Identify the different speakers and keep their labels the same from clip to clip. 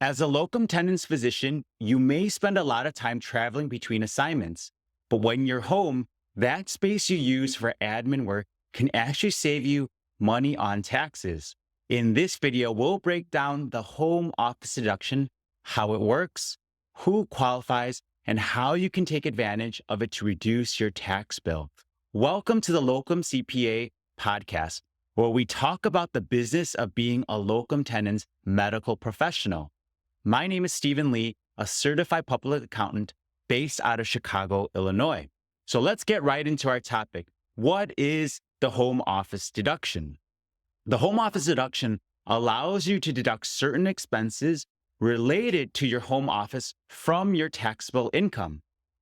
Speaker 1: As a locum tenens physician, you may spend a lot of time traveling between assignments, but when you're home, that space you use for admin work can actually save you money on taxes. In this video, we'll break down the home office deduction, how it works, who qualifies, and how you can take advantage of it to reduce your tax bill. Welcome to the Locum CPA podcast, where we talk about the business of being a locum tenens medical professional. My name is Stephen Lee, a certified public accountant based out of Chicago, Illinois. So let's get right into our topic. What is the home office deduction? The home office deduction allows you to deduct certain expenses related to your home office from your taxable income.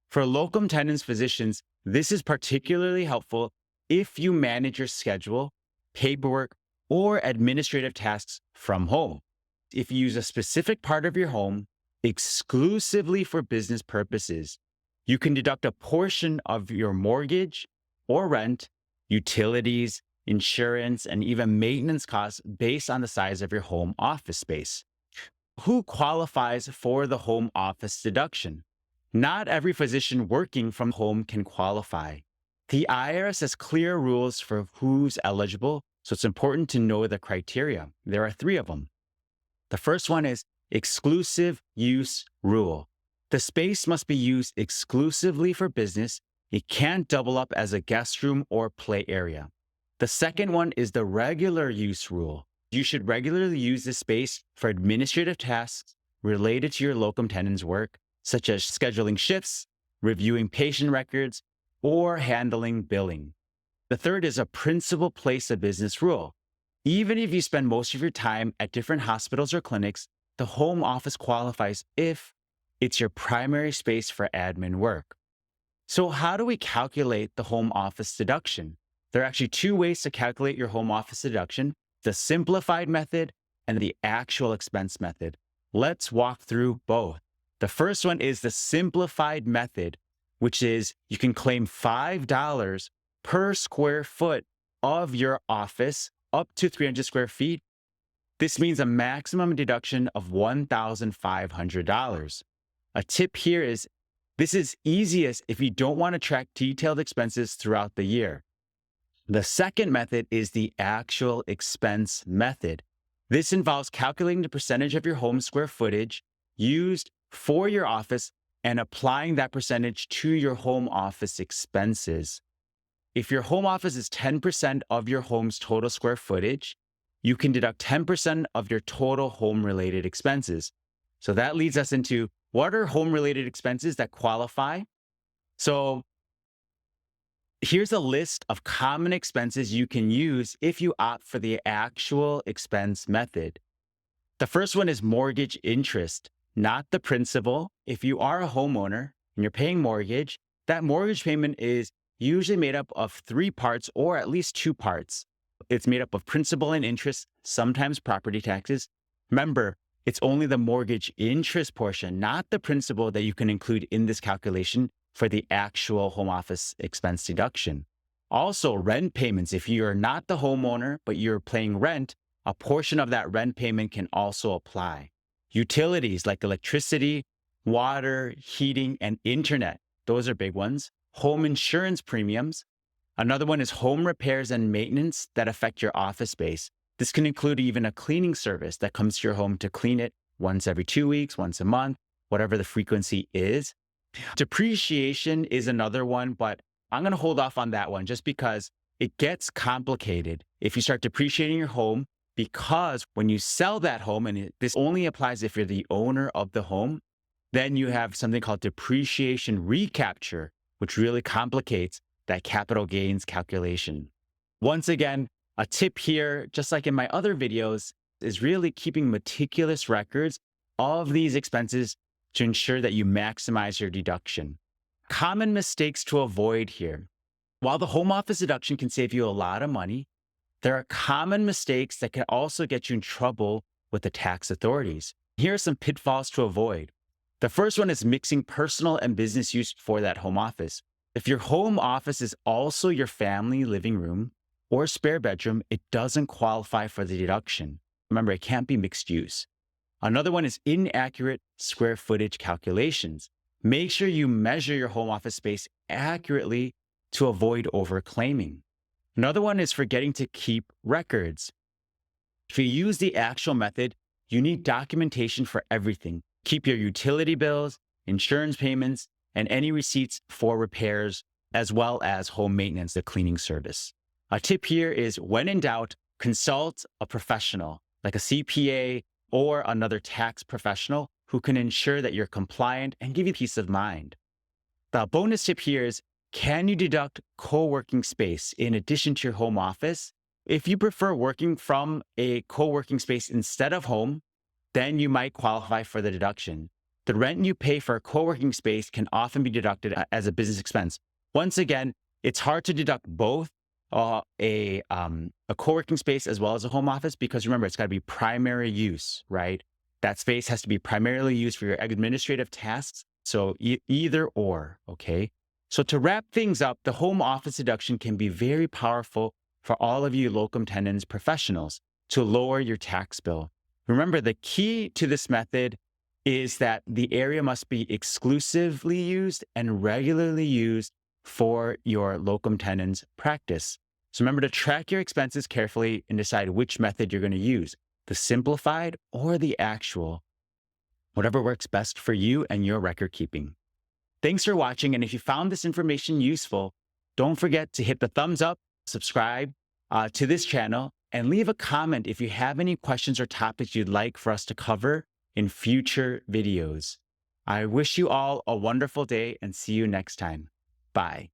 Speaker 1: For locum tenens physicians, this is particularly helpful if you manage your schedule, paperwork, or administrative tasks from home. If you use a specific part of your home exclusively for business purposes, you can deduct a portion of your mortgage or rent, utilities, insurance, and even maintenance costs based on the size of your home office space. Who qualifies for the home office deduction? Not every physician working from home can qualify. The IRS has clear rules for who's eligible, so it's important to know the criteria. There are 3 of them. The first one is exclusive use rule. The space must be used exclusively for business. It can't double up as a guest room or play area. The second one is the regular use rule. You should regularly use this space for administrative tasks related to your locum tenens work, such as scheduling shifts, reviewing patient records, or handling billing. The third is a principal place of business rule. Even if you spend most of your time at different hospitals or clinics, the home office qualifies if it's your primary space for admin work. So how do we calculate the home office deduction? There are actually 2 ways to calculate your home office deduction: the simplified method and the actual expense method. Let's walk through both. The first one is the simplified method, which is you can claim $5 per square foot of your office up to 300 square feet. This means a maximum deduction of $1,500. A tip here is this is easiest if you don't want to track detailed expenses throughout the year. The second method is the actual expense method. This involves calculating the percentage of your home square footage used for your office and applying that percentage to your home office expenses. If your home office is 10% of your home's total square footage, you can deduct 10% of your total home-related expenses. So that leads us into what are home-related expenses that qualify? So here's a list of common expenses you can use if you opt for the actual expense method. The first one is mortgage interest, not the principal. If you are a homeowner and you're paying mortgage, that mortgage payment is usually made up of 3 parts or at least 2 parts. It's made up of principal and interest, sometimes property taxes. Remember, it's only the mortgage interest portion, not the principal, that you can include in this calculation for the actual home office expense deduction. Also, rent payments. If you're not the homeowner, but you're paying rent, a portion of that rent payment can also apply. Utilities like electricity, water, heating, and internet. Those are big ones. Home insurance premiums. Another one is home repairs and maintenance that affect your office space. This can include even a cleaning service that comes to your home to clean it once every 2 weeks, once a month, whatever the frequency is. Depreciation is another one, but I'm going to hold off on that one just because it gets complicated if you start depreciating your home, because when you sell that home, and this only applies if you're the owner of the home, then you have something called depreciation recapture, which really complicates that capital gains calculation. Once again, a tip here, just like in my other videos, is really keeping meticulous records of these expenses to ensure that you maximize your deduction. Common mistakes to avoid here. While the home office deduction can save you a lot of money, there are common mistakes that can also get you in trouble with the tax authorities. Here are some pitfalls to avoid. The first one is mixing personal and business use for that home office. If your home office is also your family living room or spare bedroom, it doesn't qualify for the deduction. Remember, it can't be mixed use. Another one is inaccurate square footage calculations. Make sure you measure your home office space accurately to avoid overclaiming. Another one is forgetting to keep records. If you use the actual method, you need documentation for everything. Keep your utility bills, insurance payments, and any receipts for repairs, as well as home maintenance, the cleaning service. A tip here is when in doubt, consult a professional like a CPA or another tax professional who can ensure that you're compliant and give you peace of mind. The bonus tip here is, can you deduct co-working space in addition to your home office? If you prefer working from a co-working space instead of home, then you might qualify for the deduction. The rent you pay for a co-working space can often be deducted as a business expense. Once again, it's hard to deduct both a co-working space as well as a home office because remember, it's got to be primary use, right? That space has to be primarily used for your administrative tasks. So either or, okay? So to wrap things up, the home office deduction can be very powerful for all of you locum tenens professionals to lower your tax bill. Remember, the key to this method is that the area must be exclusively used and regularly used for your locum tenens practice. So remember to track your expenses carefully and decide which method you're going to use, the simplified or the actual, whatever works best for you and your record keeping. Thanks for watching, and if you found this information useful, don't forget to hit the thumbs up, subscribe to this channel, and leave a comment if you have any questions or topics you'd like for us to cover in future videos. I wish you all a wonderful day and see you next time. Bye.